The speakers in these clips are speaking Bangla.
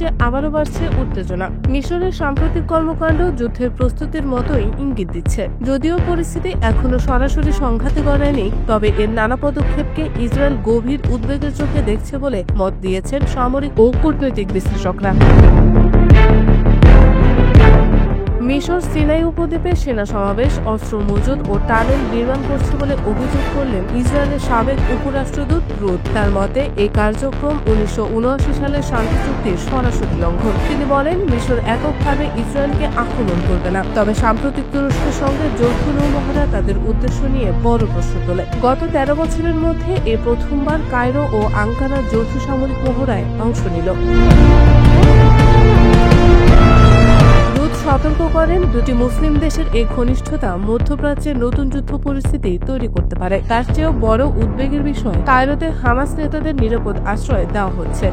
মধ্যপ্রাচ্যে আবারও বাড়ছে উত্তেজনা। মিশরের সাম্প্রতিক কর্মকাণ্ড যুদ্ধের প্রস্তুতির মতোই ইঙ্গিত দিচ্ছে। যদিও পরিস্থিতি এখনো সরাসরি সংঘাতে গড়ায়নি, তবে এর নানা পদক্ষেপকে ইসরায়েল গভীর উদ্বেগের চোখে দেখছে বলে মত দিয়েছেন সামরিক ও কূটনৈতিক বিশ্লেষকরা। মিশর সিনাই উপদ্বীপে সেনা সমাবেশ, অস্ত্র মজুত ও টানেল নির্মাণ করছে বলে অভিযোগ করলেন ইসরায়েলের সাবেক উপরাষ্ট্রদূত রুদ। তার মতে এই কার্যক্রম 1979 সালের শান্তি চুক্তির সরাসরি লঙ্ঘন। তিনি বলেন, মিশর এককভাবে ইসরায়েলকে আক্রমণ করবে না, তবে সাম্প্রতিক তুরস্কের সঙ্গে যৌথ নৌমহড়া তাদের উদ্দেশ্য নিয়ে বড় প্রশ্ন তোলে। গত 13 বছরের মধ্যে এ প্রথমবার কায়রো ও আঙ্কারা যৌথ সামরিক মহড়ায় অংশ নিল। সতর্ক করেন, দুটি মুসলিম দেশের এই ঘনিষ্ঠতা মধ্যপ্রাচ্যের নতুন যুদ্ধ পরিস্থিতি তৈরি করতে পারে। তার চেয়েও বড় উদ্বেগের বিষয়, কায়রোতে হামাস নেতাদের নিরাপদ আশ্রয় দেওয়া হচ্ছে।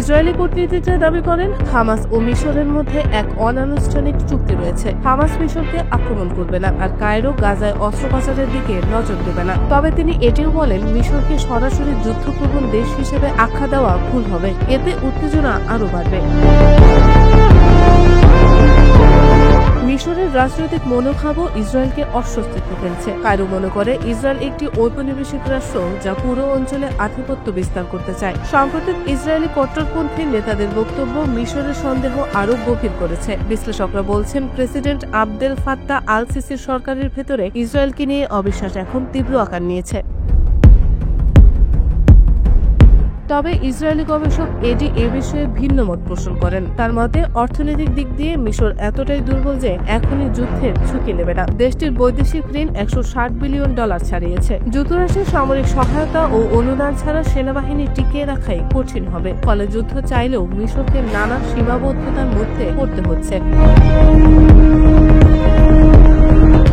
ইসরায়েলি কূটনীতিকরা দাবি করেন, হামাস ও মিশরের মধ্যে এক অনানুষ্ঠানিক চুক্তি রয়েছে। হামাস মিশরকে আক্রমণ করবে না, আর কায়রো গাজায় অস্ত্র পাচারের দিকে নজর দেবে না। তবে তিনি এটিও বলেন, মিশরকে সরাসরি যুদ্ধপ্রবণ দেশ হিসেবে আখ্যা দেওয়া ভুল হবে, এতে উত্তেজনা আরও বাড়বে। মিশরের রাজনৈতিক মনোভাবও ইসরায়েলকে অস্বস্তিতে ফেলছে। কায়রো মনে করে ইসরায়েল একটি ঔপনিবেশিক রাষ্ট্র, যা পুরো অঞ্চলে আধিপত্য বিস্তার করতে চায়। সাম্প্রতিক ইসরায়েলি কট্টরপন্থী নেতাদের বক্তব্য মিশরের সন্দেহ আরও গভীর করেছে। বিশ্লেষকরা বলছেন, প্রেসিডেন্ট আবদেল ফাত্তাহ আল সিসির সরকারের ভেতরে ইসরায়েলকে নিয়ে অবিশ্বাস এখন তীব্র আকার নিয়েছে। তবে ইসরায়েলি গবেষক এডি এ বিষয়ে ভিন্ন মত পোষণ করেন। তার মতে, অর্থনৈতিক দিক দিয়ে মিশর এতটাই দুর্বল যে এখনই যুদ্ধের ঝুঁকি নেবে না। দেশটির বৈদেশিক ঋণ $160 বিলিয়ন ছাড়িয়েছে। যুক্তরাষ্ট্রের সামরিক সহায়তা ও অনুদান ছাড়া সেনাবাহিনী টিকিয়ে রাখাই কঠিন হবে। ফলে যুদ্ধ চাইলেও মিশরকে নানা সীমাবদ্ধতার মধ্যে পড়তে হচ্ছে।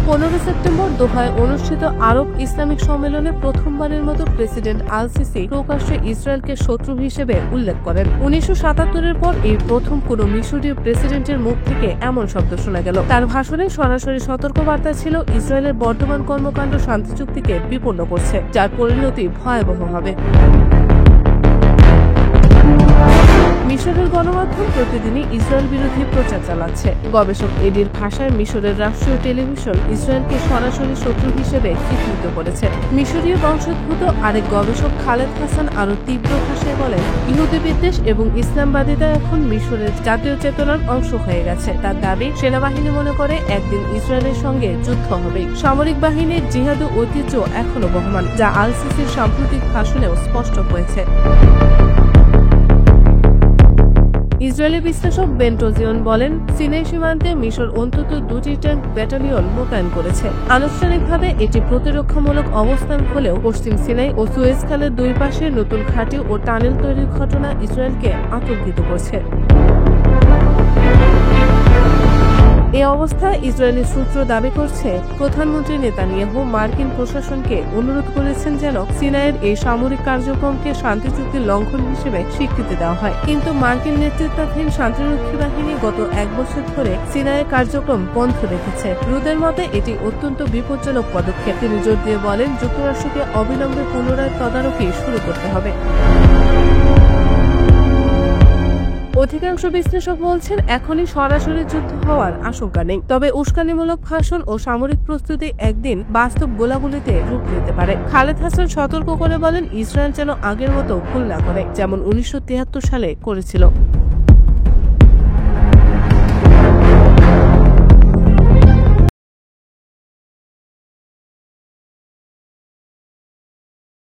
15 সেপ্টেম্বর দোহায় অনুষ্ঠিত আরব ইসলামিক সম্মেলনে প্রথমবারের মতো প্রেসিডেন্ট আল সিসি প্রকাশ্যে ইসরায়েলকে শত্রু হিসেবে উল্লেখ করেন। 1977-এর পর এই প্রথম কোনো মিশরীয় প্রেসিডেন্টের মুখ থেকে এমন শব্দ শোনা গেল। তার ভাষণে সরাসরি সতর্কবার্তা ছিল, ইসরায়েলের বর্তমান কর্মকাণ্ড শান্তি চুক্তিকে বিপন্ন করছে, যার পরিণতি ভয়াবহ হবে। মিশরের গণমাধ্যম প্রতিদিনই ইসরায়েল বিরোধী প্রচার চালাচ্ছে। গবেষক এডির ভাষায়, মিশরের রাষ্ট্রীয় টেলিভিশন ইসরায়েলকে সরাসরি শত্রু হিসেবে চিত্রিত করেছে। মিশরীয় বংশোদ্ভূত আরেক গবেষক খালেদ হাসান আরও তীব্র ভাষায় বলেন, ইহুদি বিদ্বেষ এবং ইসলামবাদিতা এখন মিশরের জাতীয় চেতনার অংশ হয়ে গেছে। তার দাবি, সেনাবাহিনী মনে করে একদিন ইসরায়েলের সঙ্গে যুদ্ধ হবে। সামরিক বাহিনীর জিহাদি ঐতিহ্য এখনো বহমান, যা আল সিসির সাম্প্রতিক ভাষণেও স্পষ্ট হয়েছে। ইসরায়েলি বিশ্লেষক বেন টোজিয়ন বলেন, সিনাই সীমান্তে মিশর অন্তত 2টি ট্যাঙ্ক ব্যাটালিয়ন মোতায়েন করেছে। আনুষ্ঠানিকভাবে এটি প্রতিরক্ষামূলক অবস্থান হলেও পশ্চিম সিনাই ও সুয়েজ খালের দুই পাশে নতুন ঘাঁটি ও টানেল তৈরির ঘটনা ইসরায়েলকে আতঙ্কিত করছে। এ অবস্থা ইসরায়েলি সূত্র দাবি করছে, প্রধানমন্ত্রী নেতানিয়াহু মার্কিন প্রশাসনকে অনুরোধ করেছেন যেন সিনাইয়ের এই সামরিক কার্যক্রমকে শান্তি চুক্তির লঙ্ঘন হিসেবে স্বীকৃতি দেওয়া হয়। কিন্তু মার্কিন নেতৃত্বাধীন শান্তিরক্ষী বাহিনী গত 1 বছর ধরে সিনাইয়ের কার্যক্রম বন্ধ রেখেছে। রুদের মতে এটি অত্যন্ত বিপজ্জনক পদক্ষেপ। তিনি জোর দিয়ে বলেন, যুক্তরাষ্ট্রকে অবিলম্বে পুনরায় তদারকি শুরু করতে হবে। অধিকাংশ বিশ্লেষক বলছেন, এখনই সরাসরি যুদ্ধ হওয়ার আশঙ্কা নেই, তবে উস্কানিমূলক ভাষণ ও সামরিক প্রস্তুতি একদিন বাস্তব গোলাগুলিতে রূপ নিতে পারে। খালেদ হাসান সতর্ক করে বলেন, ইসরায়েল যেন আগের মতো ভুল না করে, যেমন 1973 সালে করেছিল।